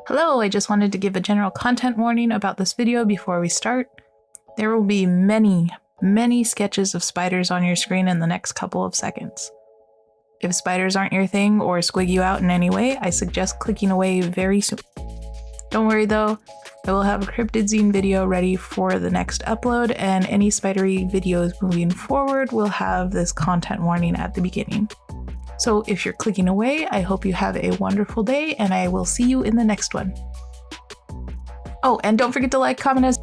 Hello, I just wanted to give a general content warning about this video before we start. There will be many sketches of spiders on your screen in the next couple of seconds. If spiders aren't your thing or squig you out in any way, I suggest clicking away very soon. Don't worry though, I will have a cryptid zine video ready for the next upload, and any spidery videos moving forward will have this content warning at the beginning. So if you're clicking away, I hope you have a wonderful day, and I will see you in the next one. Oh, and don't forget to like, comment, and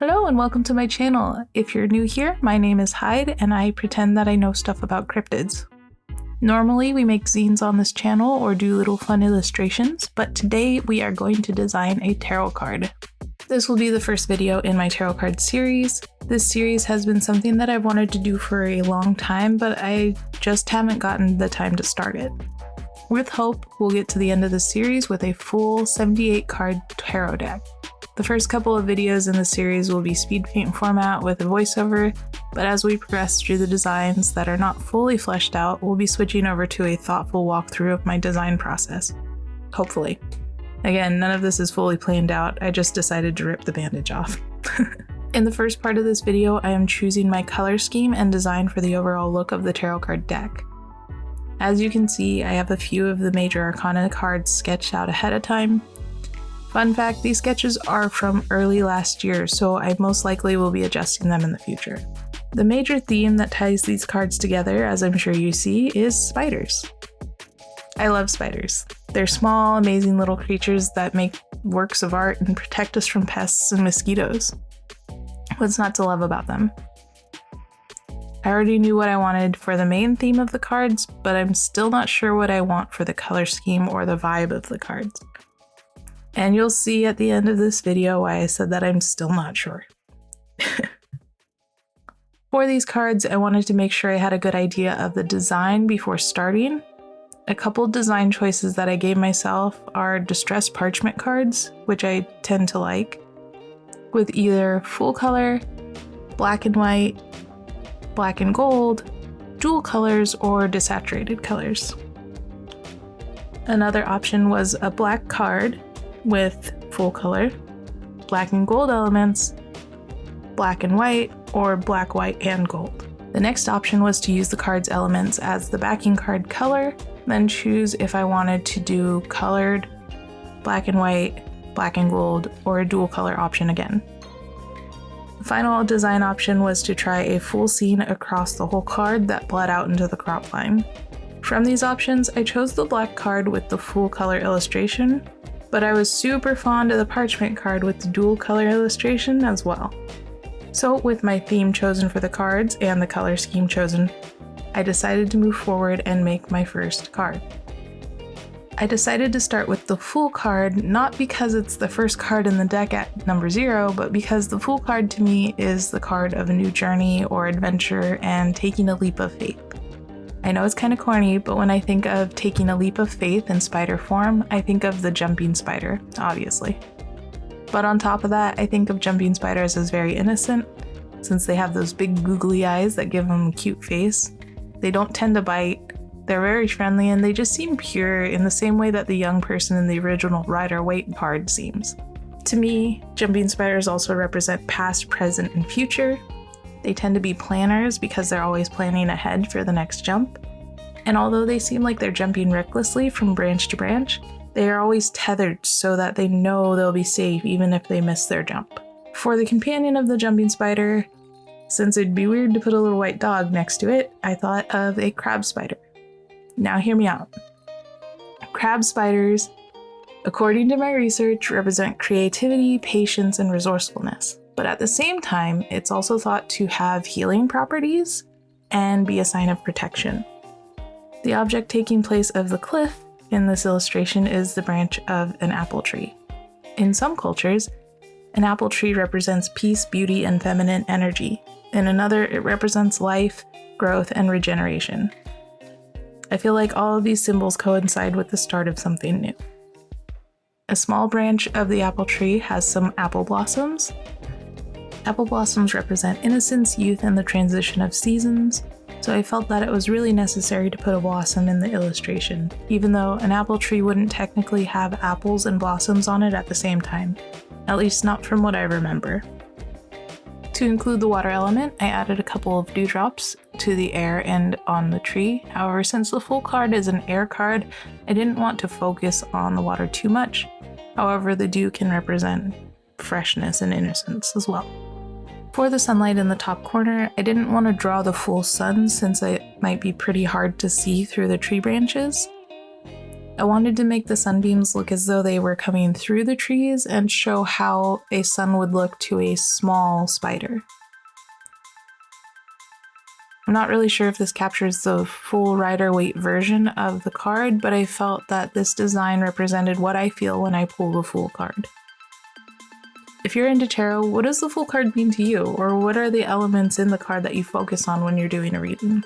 hello and welcome to my channel. If you're new here, my name is Hyde and I pretend that I know stuff about cryptids. Normally we make zines on this channel or do little fun illustrations, but today we are going to design a tarot card. This will be the first video in my tarot card series. This series has been something that I've wanted to do for a long time, but I just haven't gotten the time to start it. With hope, we'll get to the end of the series with a full 78 card tarot deck. The first couple of videos in the series will be speed paint format with a voiceover, but as we progress through the designs that are not fully fleshed out, we'll be switching over to a thoughtful walkthrough of my design process. Hopefully. Again, none of this is fully planned out, I just decided to rip the bandage off. In the first part of this video, I am choosing my color scheme and design for the overall look of the tarot card deck. As you can see, I have a few of the major arcana cards sketched out ahead of time. Fun fact, these sketches are from early last year, so I most likely will be adjusting them in the future. The major theme that ties these cards together, as I'm sure you see, is spiders. I love spiders. They're small, amazing little creatures that make works of art and protect us from pests and mosquitoes. What's not to love about them? I already knew what I wanted for the main theme of the cards, but I'm still not sure what I want for the color scheme or the vibe of the cards. And you'll see at the end of this video why I said that I'm still not sure. For these cards, I wanted to make sure I had a good idea of the design before starting. A couple design choices that I gave myself are distressed parchment cards, which I tend to like, with either full color, black and white, black and gold, dual colors, or desaturated colors. Another option was a black card with full color, black and gold elements, black and white, or black, white, and gold. The next option was to use the card's elements as the backing card color, then choose if I wanted to do colored, black and white, black and gold, or a dual color option again. The final design option was to try a full scene across the whole card that bled out into the crop line. From these options, I chose the black card with the full color illustration, but I was super fond of the parchment card with the dual color illustration as well. So with my theme chosen for the cards and the color scheme chosen, I decided to move forward and make my first card. I decided to start with the Fool card, not because it's the first card in the deck at number 0, but because the Fool card to me is the card of a new journey or adventure and taking a leap of faith. I know it's kind of corny, but when I think of taking a leap of faith in spider form, I think of the jumping spider, obviously. But on top of that, I think of jumping spiders as very innocent, since they have those big googly eyes that give them a cute face. They don't tend to bite, they're very friendly, and they just seem pure in the same way that the young person in the original Rider-Waite card seems. To me, jumping spiders also represent past, present, and future. They tend to be planners because they're always planning ahead for the next jump. And although they seem like they're jumping recklessly from branch to branch, they are always tethered so that they know they'll be safe even if they miss their jump. For the companion of the jumping spider, since it'd be weird to put a little white dog next to it, I thought of a crab spider. Now hear me out. Crab spiders, according to my research, represent creativity, patience, and resourcefulness. But at the same time, it's also thought to have healing properties and be a sign of protection. The object taking place of the cliff in this illustration is the branch of an apple tree. In some cultures, an apple tree represents peace, beauty, and feminine energy. In another, it represents life, growth, and regeneration. I feel like all of these symbols coincide with the start of something new. A small branch of the apple tree has some apple blossoms. Apple blossoms represent innocence, youth, and the transition of seasons. so I felt that it was really necessary to put a blossom in the illustration, even though an apple tree wouldn't technically have apples and blossoms on it at the same time, at least not from what I remember. To include the water element, I added a couple of dewdrops to the air and on the tree. However, since the full card is an air card, I didn't want to focus on the water too much. However, the dew can represent freshness and innocence as well. For the sunlight in the top corner, I didn't want to draw the full sun since it might be pretty hard to see through the tree branches. I wanted to make the sunbeams look as though they were coming through the trees and show how a sun would look to a small spider. I'm not really sure if this captures the full Rider-Waite version of the card, but I felt that this design represented what I feel when I pull the full card. If you're into tarot, what does the full card mean to you, or what are the elements in the card that you focus on when you're doing a reading?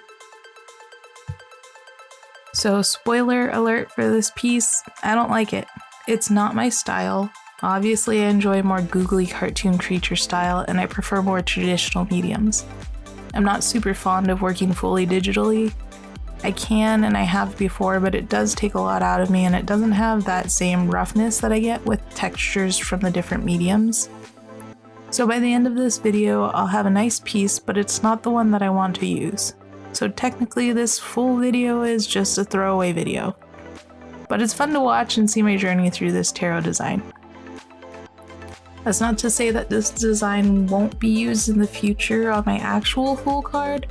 So, spoiler alert for this piece, I don't like it. It's not my style. Obviously, I enjoy more googly cartoon creature style, and I prefer more traditional mediums. I'm not super fond of working fully digitally. I can and I have before, but it does take a lot out of me, and it doesn't have that same roughness that I get with textures from the different mediums. So by the end of this video, I'll have a nice piece, but it's not the one that I want to use. So technically this full video is just a throwaway video. But it's fun to watch and see my journey through this tarot design. That's not to say that this design won't be used in the future on my actual full card,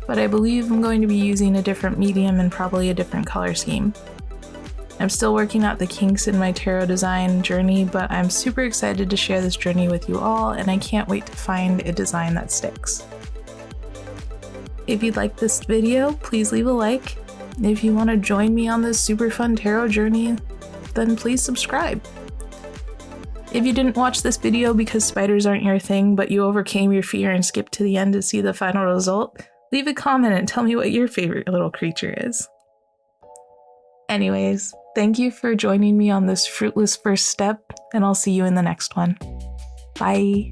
but I believe I'm going to be using a different medium and probably a different color scheme. I'm still working out the kinks in my tarot design journey, but I'm super excited to share this journey with you all, and I can't wait to find a design that sticks. If you liked this video, please leave a like. If you want to join me on this super fun tarot journey, then please subscribe. If you didn't watch this video because spiders aren't your thing, but you overcame your fear and skipped to the end to see the final result, leave a comment and tell me what your favorite little creature is. Anyways, thank you for joining me on this fruitless first step, and I'll see you in the next one. Bye!